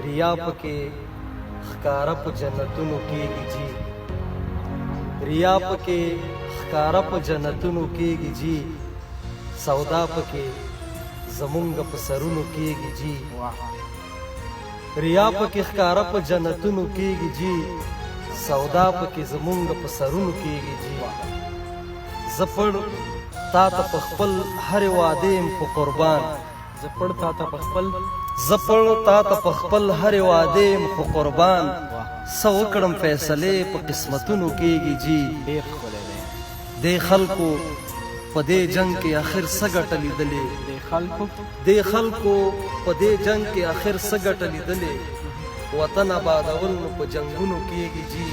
ریا پکې ښکارا په جنتونو کېږي جی، ریا پکې ښکارا په جنتونو کېږي جی، سودا پکې زمونږ په سرونو کېږي جی، ریا پکې ښکارا په جنتونو کېږي جی، سودا پکې زمونږ په سرونو کېږي جی. زپړ تا ته په خپل هرې وعدې یم په قربان، زپړ تا ته په خپل زپړ تا ته په خپل هرې وعدې یم په قربان، څه وکړم فیصلې په قسمتونو کېږي جی. ډېر ښکلی دی. دې خلکو په دې جنګ کې آخر څه ګټه لیدلې، دې خلکو په دې جنګ کې آخر څه ګټه لیدلې، وطن آبادول نو په جنګونو کېږي جی.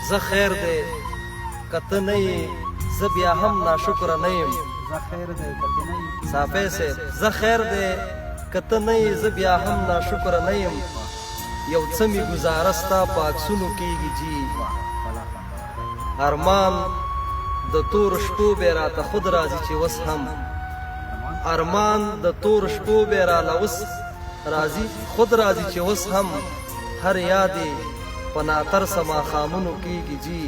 زه خیر دی که ته نه یې، زه بیا هم ناشکره نه یم. صافی صاحب زه خیر دی که ته نه یې، زه بیا هم ناشکره نه یم. یو څه مې ګزاره ستا په عکسونو کېږي جی. ارمان د تور شپو بیا راته خود راځي چې اوس هم، ارمان د تور شپو بیا راله اوس راځي خود راځي چې اوس هم، هر یادې په ناترسه ماښامونو کېږي جی.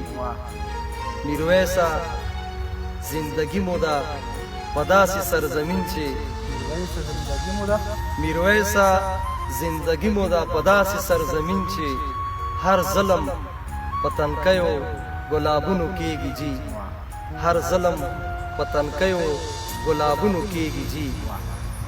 میرویسه زندگی مو ده په داسې سرزمین چې، میرویسه زندگی مو ده په داسې سرزمین چې، هر ظلم په تنکیو ګلابونو کېږي جی، هر ظلم په تنکیو ګلابونو کېږي جی.